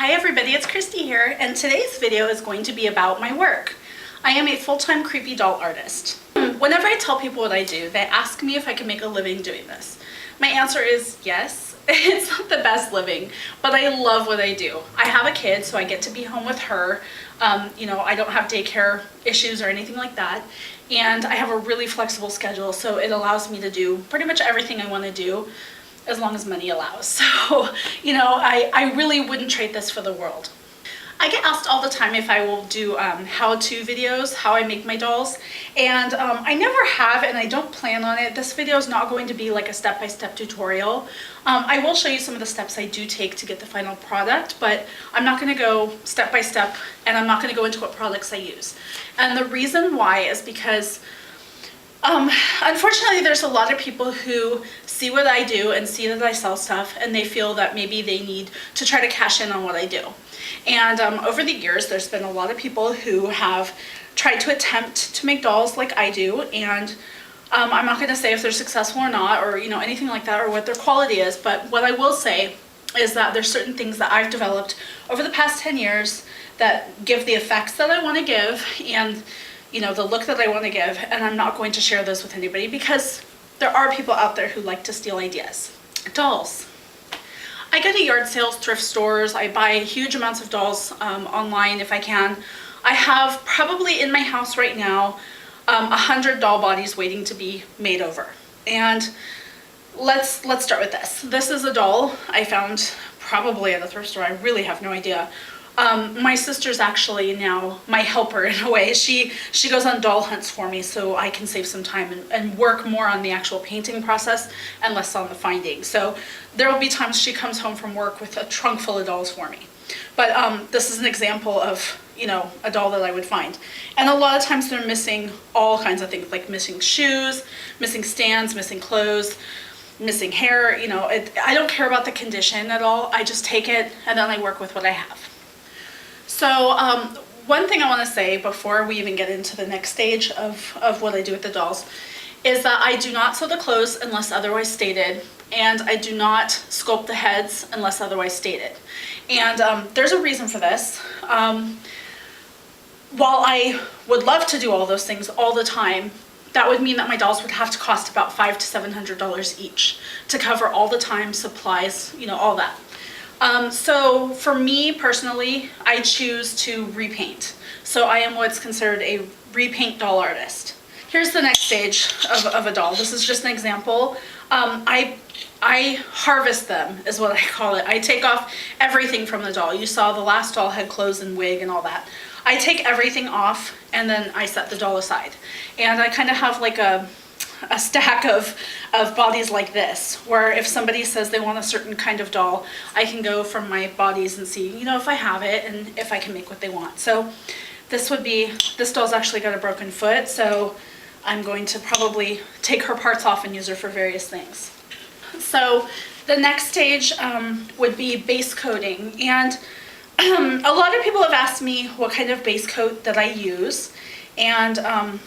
Hi everybody, it's Christy here, and today's video is going to be about my work. I am a full-time creepy doll artist. Whenever I tell people what I do, they ask me if I can make a living doing this. My answer is yes. It's not the best living, but I love what I do. I have a kid, so I get to be home with her. I don't have daycare issues or anything like that. And I have a really flexible schedule, so it allows me to do pretty much everything I want to do as long as money allows. So, I really wouldn't trade this for the world. I get asked all the time if I will do how-to videos, how I make my dolls, and I never have, and I don't plan on it. This video is not going to be like a step-by-step tutorial. I will show you some of the steps I do take to get the final product, but I'm not going to go step-by-step, and I'm not going to go into what products I use. And the reason why is because unfortunately, there's a lot of people who see what I do and see that I sell stuff, and they feel that maybe they need to try to cash in on what I do. And over the years, there's been a lot of people who have tried to attempt to make dolls like I do, and I'm not going to say if they're successful or not, or anything like that, or what their quality is, but what I will say is that there's certain things that I've developed over the past 10 years that give the effects that I want to give, and the look that I want to give, and I'm not going to share those with anybody because there are people out there who like to steal ideas. Dolls. I go to yard sales, thrift stores, I buy huge amounts of dolls online if I can. I have probably in my house right now 100 doll bodies waiting to be made over. And let's start with this. This is a doll I found probably at a thrift store. I really have no idea. My sister's actually now my helper in a way. She goes on doll hunts for me so I can save some time and work more on the actual painting process and less on the finding. So there will be times she comes home from work with a trunk full of dolls for me. But this is an example of, a doll that I would find. And a lot of times they're missing all kinds of things, like missing shoes, missing stands, missing clothes, missing hair. I don't care about the condition at all. I just take it and then I work with what I have. So one thing I want to say before we even get into the next stage of what I do with the dolls is that I do not sew the clothes unless otherwise stated, and I do not sculpt the heads unless otherwise stated. And there's a reason for this. While I would love to do all those things all the time, that would mean that my dolls would have to cost about $500 to $700 each to cover all the time, supplies, all that. So for me personally, I choose to repaint. So I am what's considered a repaint doll artist. Here's the next stage of a doll. This is just an example. I harvest them is what I call it. I take off everything from the doll. You saw the last doll had clothes and wig and all that. I take everything off and then I set the doll aside. And I kind of have like a stack of bodies like this, where if somebody says they want a certain kind of doll, I can go from my bodies and see, if I have it and if I can make what they want. So this doll's actually got a broken foot, so I'm going to probably take her parts off and use her for various things. So the next stage would be base coating, and a lot of people have asked me what kind of base coat that I use, and I'm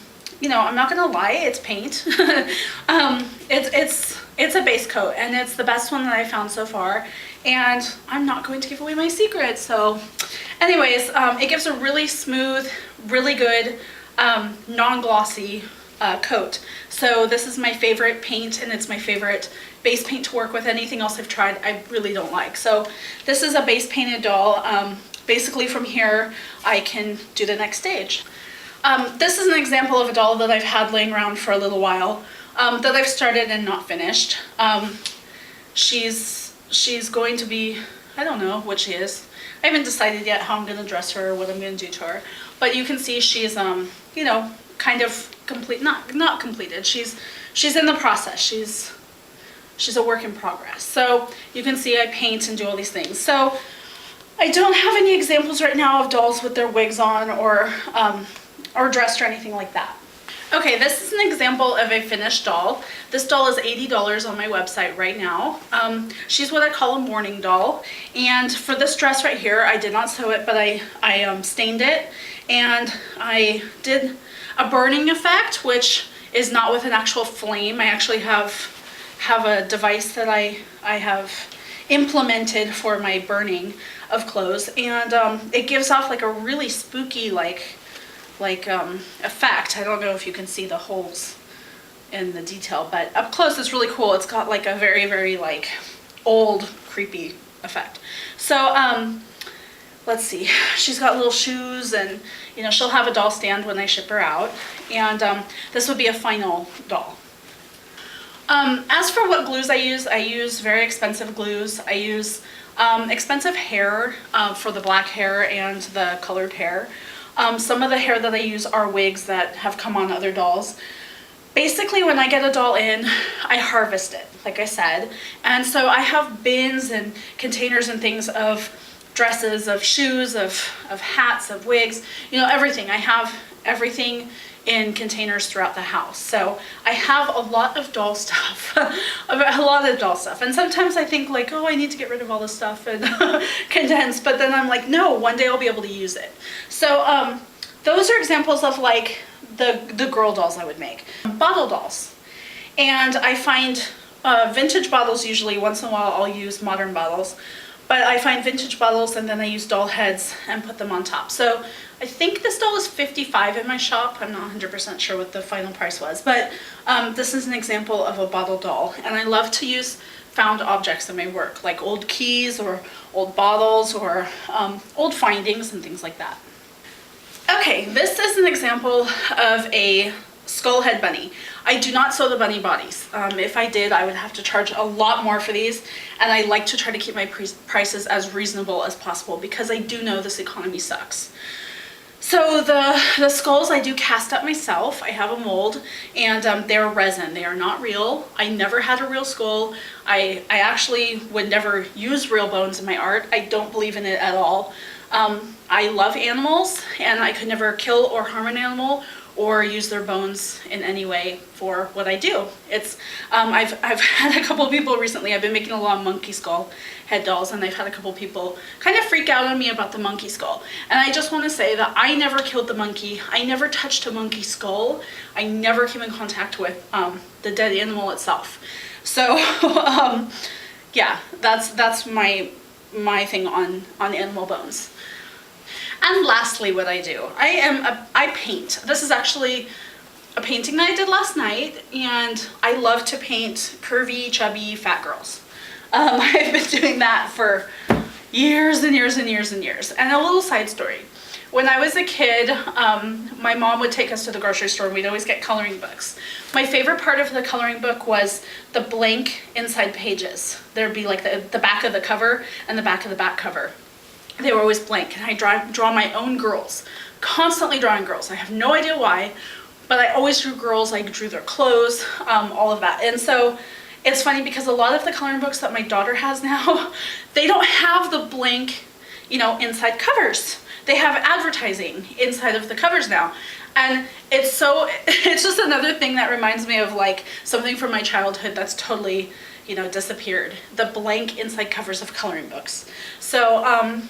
not gonna lie, it's paint. It's a base coat, and it's the best one that I found so far, and I'm not going to give away my secret. So anyways, it gives a really smooth, really good, non-glossy coat. So this is my favorite paint, and it's my favorite base paint to work with. Anything else I've tried I really don't like. So this is a base painted doll. Basically from here I can do the next stage. This is an example of a doll that I've had laying around for a little while, that I've started and not finished. She's going to be, I don't know what she is. I haven't decided yet how I'm going to dress her or what I'm going to do to her. But you can see she's, kind of complete, not completed. She's in the process. She's a work in progress. So you can see I paint and do all these things. So I don't have any examples right now of dolls with their wigs on or dressed or anything like that. Okay, this is an example of a finished doll. This doll is $80 on my website right now. She's what I call a morning doll, and for this dress right here, I did not sew it, but I stained it, and I did a burning effect, which is not with an actual flame. I actually have a device that I have implemented for my burning of clothes, and it gives off like a really spooky effect. I don't know if you can see the holes in the detail, but up close it's really cool. It's got like a very, very like old creepy effect. So let's see, she's got little shoes, and you know, she'll have a doll stand when I ship her out, and this would be a final doll. As for what glues I use very expensive glues. I use expensive hair for the black hair and the colored hair. Some of the hair that I use are wigs that have come on other dolls. Basically, when I get a doll in, I harvest it, like I said. And so I have bins and containers and things of dresses, of shoes, of hats, of wigs, you know, everything. I have everything in containers throughout the house. So I have a lot of doll stuff, a lot of doll stuff. And sometimes I think like, oh, I need to get rid of all this stuff and condense, but then I'm like, no, one day I'll be able to use it. So those are examples of like the girl dolls I would make. Bottle dolls. And I find vintage bottles usually. Once in a while I'll use modern bottles. But I find vintage bottles and then I use doll heads and put them on top. So I think this doll is $55 in my shop. I'm not 100% sure what the final price was, but this is an example of a bottle doll. And I love to use found objects in my work, like old keys or old bottles or old findings and things like that. Okay, this is an example of a skull head bunny. I do not sew the bunny bodies. If I did, I would have to charge a lot more for these, and I like to try to keep my prices as reasonable as possible because I do know this economy sucks. So the skulls I do cast up myself. I have a mold, and they're resin. They are not real. I never had a real skull. I actually would never use real bones in my art. I don't believe in it at all. I love animals, and I could never kill or harm an animal or use their bones in any way for what I do. It's I've had a couple of people recently. I've been making a lot of monkey skull head dolls, and I've had a couple of people kind of freak out on me about the monkey skull. And I just want to say that I never killed the monkey. I never touched a monkey skull. I never came in contact with the dead animal itself. So yeah, that's my thing on animal bones. And lastly, what I do, I paint. This is actually a painting that I did last night, and I love to paint curvy, chubby, fat girls. I've been doing that for years and years and years and years. And a little side story. When I was a kid, my mom would take us to the grocery store, and we'd always get coloring books. My favorite part of the coloring book was the blank inside pages. There'd be like the back of the cover and the back of the back cover. They were always blank, and I draw my own girls, constantly drawing girls. I have no idea why, but I always drew girls. I drew their clothes, all of that. And so it's funny because a lot of the coloring books that my daughter has now, they don't have the blank, you know, inside covers. They have advertising inside of the covers now. And it's just another thing that reminds me of like something from my childhood that's totally, you know, disappeared. The blank inside covers of coloring books. So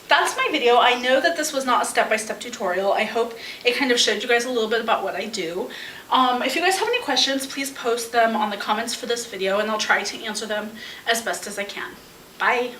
that's my video. I know that this was not a step-by-step tutorial. I hope it kind of showed you guys a little bit about what I do. If you guys have any questions, please post them on the comments for this video, and I'll try to answer them as best as I can. Bye.